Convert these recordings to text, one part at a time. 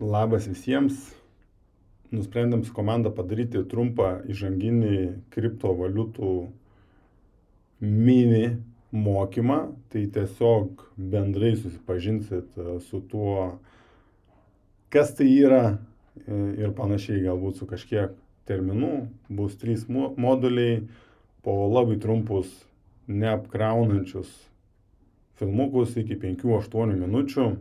Labas visiems. Nusprendėm su komanda padaryti trumpą įžanginį kriptovaliutų mini mokymą. Tai tiesiog bendrai susipažinsit su tuo, kas tai yra ir panašiai, galbūt su kažkiek terminų. Bus 3 moduliai po labai trumpus, neapkraunančius filmukus iki 5-8 minučių.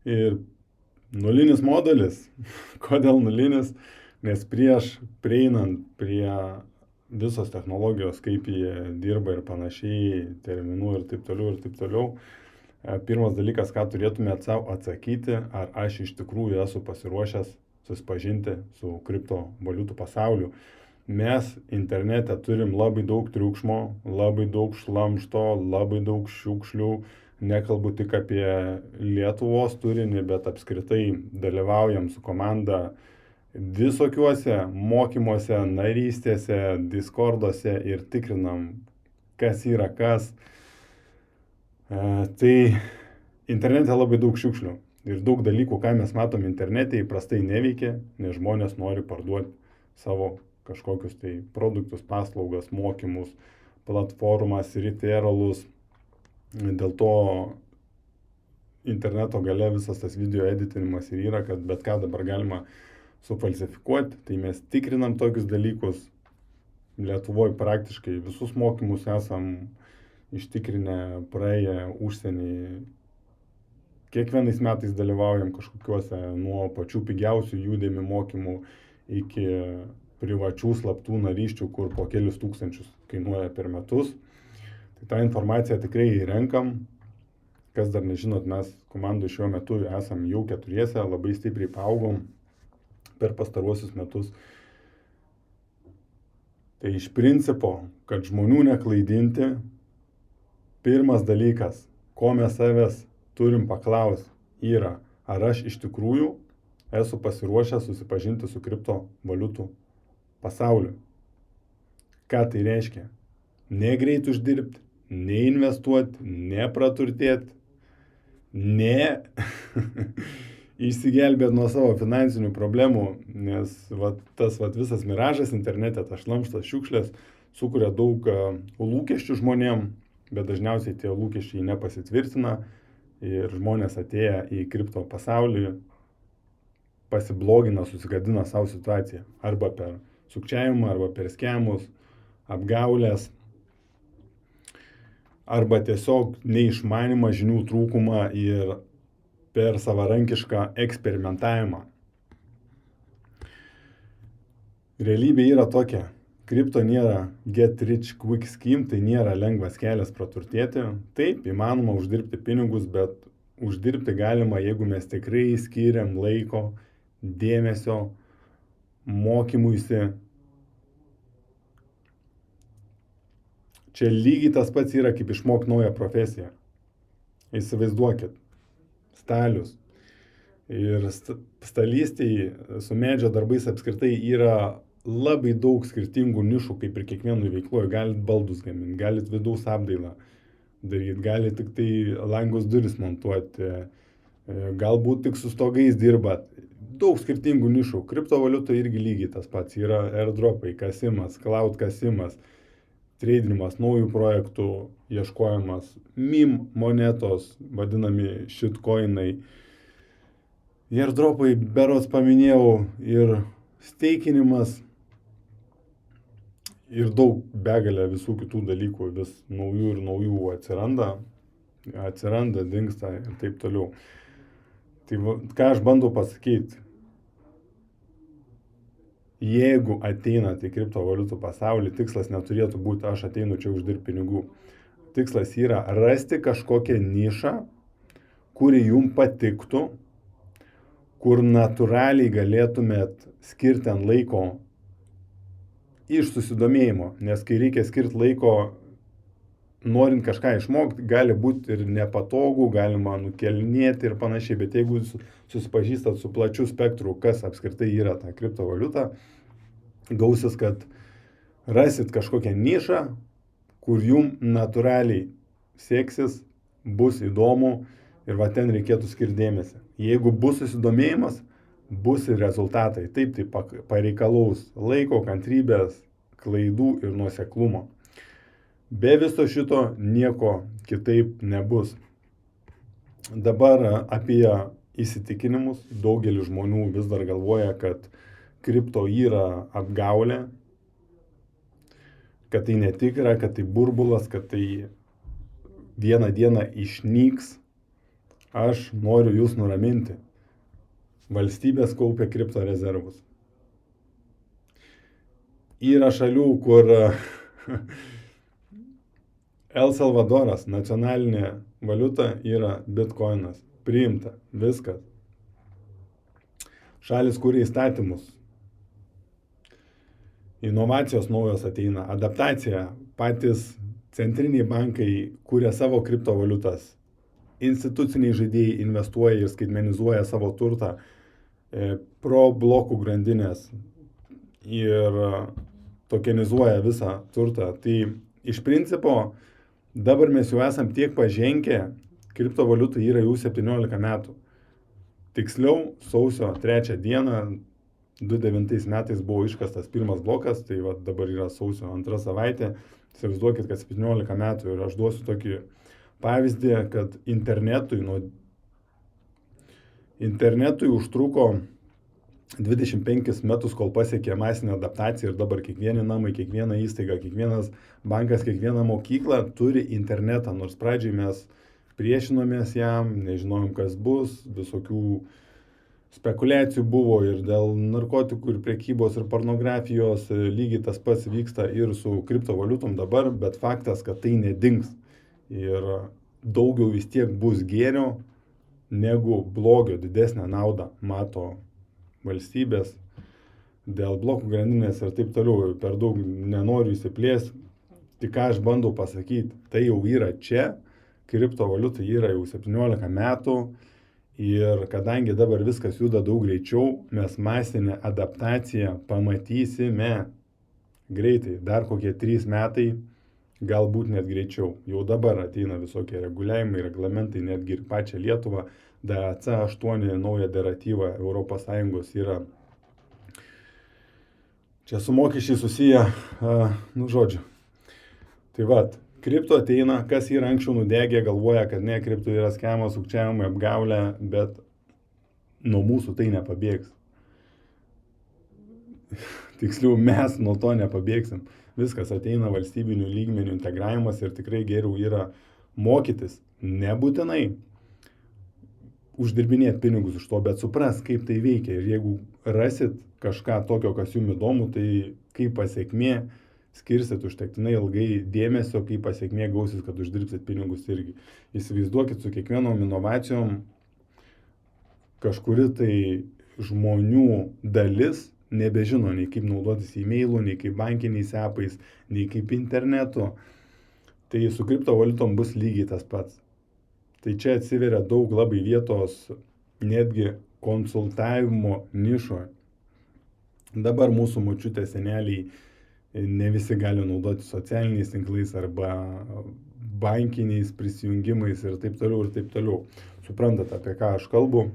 Ir nulinis modulis. Kodėl nulinis? Nes prieš prieinant prie visos technologijos, kaip jie dirba ir panašiai, terminų ir taip toliau, pirmas dalykas, ką turėtumėte savo atsakyti, ar aš iš tikrųjų esu pasiruošęs susipažinti su kriptovaliutų pasauliu. Mes internete turim labai daug triukšmo, labai daug šlamšto, labai daug šiukšlių. Nekalbu tik apie Lietuvos turinį, bet apskritai dalyvaujam su komanda visokiuose mokymuose, narystėse, Discorduose ir tikrinam, kas yra kas. Tai internete labai daug šiukšlių ir daug dalykų, ką mes matom internete, įprastai neveikia, nes žmonės nori parduoti savo kažkokius tai produktus, paslaugas, mokymus, platformas, referralus. Dėl to interneto gale visas tas video editinimas ir yra, kad bet ką dabar galima sufalsifikuoti, tai mes tikrinam tokius dalykus. Lietuvoje praktiškai visus mokymus esam ištikrinę, praėję užsienį. Kiekvienais metais dalyvaujam kažkokiuose nuo pačių pigiausių Udemy mokymų iki privačių slaptų narysčių, kur po kelius tūkstančius kainuoja per metus. Tai tą informaciją tikrai renkam. Kas dar nežinot, mes komandai šiuo metu esam jau 4, labai stipriai paaugom per pastaruosius metus. Tai iš principo, kad žmonių neklaidinti, pirmas dalykas, ko mes savęs turim paklausti, yra, ar aš iš tikrųjų esu pasiruošęs susipažinti su kriptovaliutų pasauliu. Ką tai reiškia? Negreit uždirbti, neinvestuoti, nepraturtėti, išsigelbėti nuo savo finansinių problemų, nes tas visas miražas internete, tas šlamštas, šiukšlės sukuria daug lūkesčių žmonėm, bet dažniausiai tie lūkesčiai nepasitvirtina ir žmonės atėję į kripto pasaulį pasiblogina, susigadina savo situaciją arba per sukčiavimą, arba per skemus, apgaulės, arba tiesiog neišmanimą, žinių trūkumą ir per savarankišką eksperimentavimą. Realybė yra tokia. Kripto nėra get rich quick scheme, tai nėra lengvas kelias praturtėti. Taip, įmanoma uždirbti pinigus, bet uždirbti galima, jeigu mes tikrai skiriam laiko, dėmesio, mokymuisi. Čia lygiai tas pats yra, kaip išmokti naują profesiją. Įsivaizduokit, stalius. Ir stalystėje su medžio darbais apskritai yra labai daug skirtingų nišų, kaip ir kiekvienų veikloje. Galit baldus gaminti, galit vidaus apdailą daryti, galit tik tai langus duris montuoti, galbūt tik su stogais dirbat. Daug skirtingų nišų. Kriptovaliuta irgi lygiai tas pats. Yra airdropai, kasimas, cloud kasimas, treidinimas, naujų projektų ieškojimas, meme monetos, vadinami shitcoinai. Airdropai, berods paminėjau, ir steikinimas, ir daug begalė visų kitų dalykų, vis naujų ir naujų atsiranda, dingsta ir taip toliau. Tai ką aš bandau pasakyti? Jeigu ateinate į kriptovaliutų pasaulį, tikslas neturėtų būti, aš ateinu čia uždirbti pinigų. Tikslas yra rasti kažkokią nišą, kuri jums patiktų, kur natūraliai galėtumėt skirti ant laiko iš susidomėjimo. Nes kai reikia skirti laiko, norint kažką išmokti, gali būti ir nepatogu, galima nukelinėti ir panašiai. Bet jeigu susipažįstat su plačiu spektru, kas apskritai yra ta kriptovaliuta, gausis, kad rasit kažkokią nišą, kur jum natūraliai seksis, bus įdomu ir va ten reikėtų skirti dėmesį. Jeigu bus susidomėjimas, bus ir rezultatai. Taip, tai pareikalaus laiko, kantrybės, klaidų ir nuoseklumo. Be viso šito nieko kitaip nebus. Dabar apie įsitikinimus. Daugelis žmonių vis dar galvoja, kad kripto yra apgaulė, kad tai netikra, kad tai burbulas, kad tai vieną dieną išnyks. Aš noriu jūs nuraminti. Valstybės kaupia kripto rezervus. Yra šalių, kur El Salvadoras, nacionalinė valiuta yra bitkoinas. Priimta. Viskas. Šalis kuria įstatymus. Inovacijos naujos ateina. Adaptacija. Patys centriniai bankai kuria savo kriptovaliutas. Instituciniai žaidėjai investuoja ir skaitmenizuoja savo turtą pro blokų grandinės ir tokenizuoja visą turtą. Tai iš principo dabar mes jau esam tiek pažengę, kriptovaliutų yra jau 17 metų. Tiksliau, sausio 3 dieną 2009 metais buvo iškastas pirmas blokas, tai va, dabar yra sausio 2 savaitė. Įsivaizduokit, kad 17 metų ir aš duosiu tokį pavyzdį, kad internetui užtruko 25 metus, kol pasiekė masinę adaptaciją ir dabar kiekvieni namai, kiekviena įstaiga, kiekvienas bankas, kiekviena mokykla turi internetą, nors pradžiai mes priešinomės jam, nežinojom kas bus, visokių spekulacijų buvo ir dėl narkotikų ir prekybos ir pornografijos, lygiai tas pats vyksta ir su kriptovaliutom dabar, bet faktas, kad tai nedings. Ir daugiau vis tiek bus gėrio negu blogio, didesnę naudą mato valstybės dėl blokų grandinės ir taip toliau. Per daug nenoriu įsiplėsti, tik ką aš bandau pasakyti, tai jau yra čia, kriptovaliuta yra jau 17 metų ir kadangi dabar viskas juda daug greičiau, mes masinę adaptaciją pamatysime greitai, dar kokie 3 metai. Galbūt net greičiau. Jau dabar ateina visokie reguliavimai, reglamentai, netgi ir pačią Lietuvą. DAC8 nauja direktyva ES yra. Čia su mokesčiai susiję, žodžiu. Tai vat, kripto ateina, kas yra anksčiau nudegė, galvoja, kad ne, kripto yra skemas, sukčiavimai, apgaulė, bet nuo mūsų tai nepabėgs. Tiksliau, mes nuo to nepabėgsim. Viskas ateina valstybinių lygmenių integravimas ir tikrai geriau yra mokytis, nebūtinai uždirbinėti pinigus iš to, bet supras, kaip tai veikia. Ir jeigu rasit kažką tokio, kas jums įdomu, tai kaip pasiekmė skirsit užtektinai ilgai dėmesio, kaip pasiekmė gausis, kad uždirbsit pinigus irgi. Įsivaizduokit, su kiekvienom inovacijom kažkuri tai žmonių dalis nebežino nei kaip naudotis e-mailu, nei kaip bankiniais appais, nei kaip internetu. Tai su kriptovaliutom bus lygiai tas pats. Tai čia atsiveria daug labai vietos netgi konsultavimo nišoje. Dabar mūsų močiutės seneliai ne visi gali naudoti socialiniais tinklais arba bankiniais prisijungimais ir taip toliau ir taip toliau. Suprantate, apie ką aš kalbu?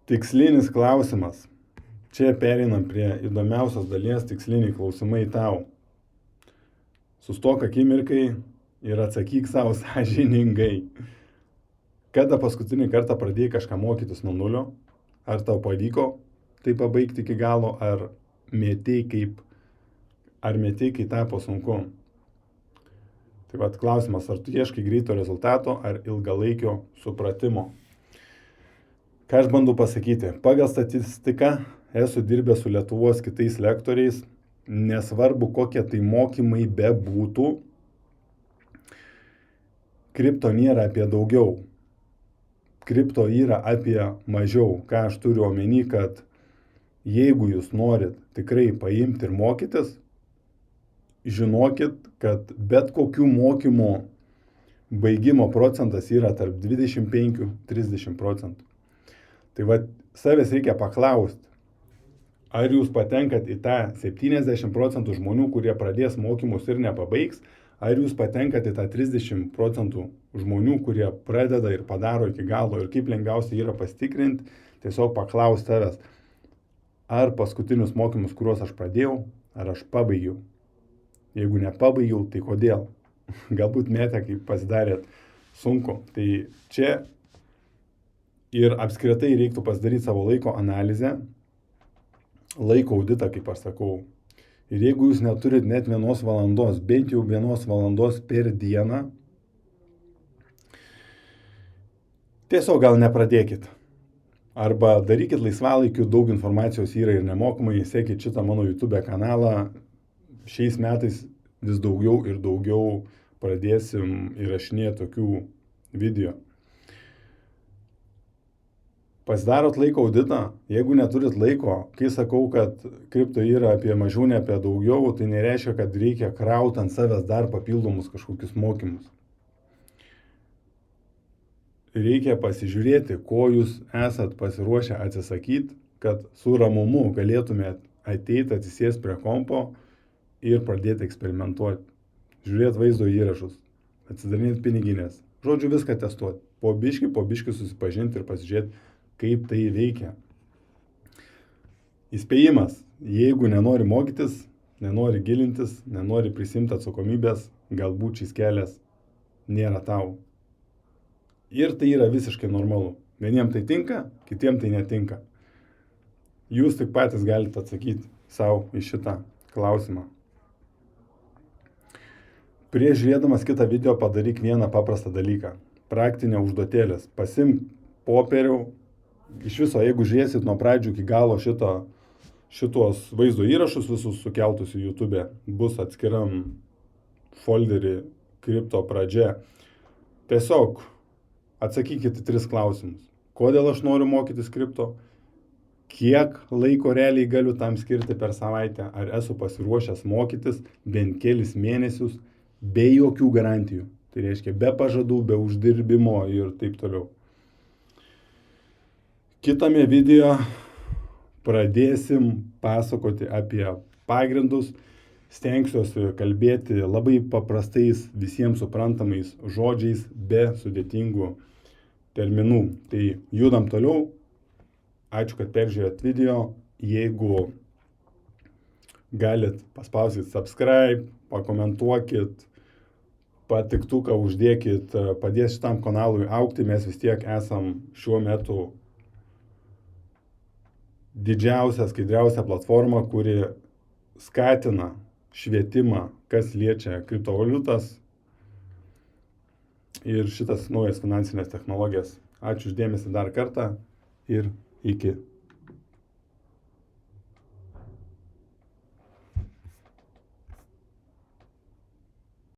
Tikslinis klausimas. Čia pereinam prie įdomiausios dalies, tiksliniai klausimai tau. Sustok akimirkai ir atsakyk savo sąžiningai. Kada paskutinį kartą pradėjai kažką mokytis nuo nulio? Ar tau pavyko tai pabaigti iki galo, ar mėtei, kai tapo sunku? Tai vat klausimas, ar tu ieškai greito rezultato, ar ilgalaikio supratimo? Ką aš bandau pasakyti? Pagal statistiką esu dirbęs su Lietuvos kitais lektoriais, nesvarbu kokie tai mokymai bebūtų, kripto nėra apie daugiau. Kripto yra apie mažiau. Ką aš turiu omeny, kad jeigu jūs norit tikrai paimti ir mokytis, žinokit, kad bet kokių mokymų baigimo procentas yra tarp 25–30 procentų. Tai va, savęs reikia paklausti, ar jūs patenkat į tą 70 procentų žmonių, kurie pradės mokymus ir nepabaigs, Ar jūs patenkate tą 30% žmonių, kurie pradeda ir padaro iki galo ir kaip lengviausia yra pasitikrinti, tiesiog paklaus tavęs, ar paskutinius mokymus, kuriuos aš pradėjau, ar aš pabaigiau. Jeigu nepabaigiau, tai kodėl? Galbūt metė, kai pasidarėt sunku. Tai čia ir apskritai reiktų pasidaryti savo laiko analizę, laiko auditą, kaip aš sakau. Ir jeigu jūs neturit net 1 valandos, bent jau 1 valandos per dieną, tiesiog gal nepradėkit. Arba darykit laisvalaikiu, daug informacijos yra ir nemokamai, sekit šitą mano YouTube kanalą. Šiais metais vis daugiau ir daugiau pradėsim įrašinėti tokių video. Pasidarot laiko auditą, jeigu neturit laiko, kai sakau, kad kripto yra apie mažiau, ne apie daugiau, tai nereiškia, kad reikia krauti ant savęs dar papildomus kažkokius mokymus. Reikia pasižiūrėti, ko jūs esat pasiruošę atsisakyti, kad su ramumu galėtumėt ateiti, atsisėsti prie kompo ir pradėti eksperimentuoti. Žiūrėti vaizdo įrašus, atsidarinėti piniginės, žodžiu viską testuoti. Po biškį susipažinti ir pasižiūrėti, kaip tai veikia. Įspėjimas, jeigu nenori mokytis, nenori gilintis, nenori prisimti atsakomybės, galbūt šis kelias nėra tau. Ir tai yra visiškai normalu. Vieniems tai tinka, kitiems tai netinka. Jūs tik patys galite atsakyti savo į šitą klausimą. Prieš žiūrėdamas kitą video padaryk vieną paprastą dalyką. Praktinę užduotėlės. Pasimk popierių. Iš viso, jeigu žiūrėsit nuo pradžių iki galo šitos vaizdo įrašus visus sukeltus į YouTube, bus atskiram folderį kripto pradžia. Tiesiog atsakykite 3 klausimus. Kodėl aš noriu mokytis kripto? Kiek laiko realiai galiu tam skirti per savaitę? Ar esu pasiruošęs mokytis bent kelis mėnesius be jokių garantijų? Tai reiškia be pažadų, be uždirbimo ir taip toliau. Kitame video pradėsim pasakoti apie pagrindus, stengsiuosi kalbėti labai paprastais visiems suprantamais žodžiais be sudėtingų terminų. Tai judam toliau. Ačiū, kad peržiūrėt video. Jeigu galit, paspausit subscribe, pakomentuokit, patiktuką uždėkit, padės šitam kanalui augti. Mes vis tiek esam šiuo metu didžiausia, skaidriausia platforma, kuri skatina švietimą, kas liečia kriptovaliutas ir šitas naujas finansinės technologijas. Ačiū už dėmesį dar kartą ir iki.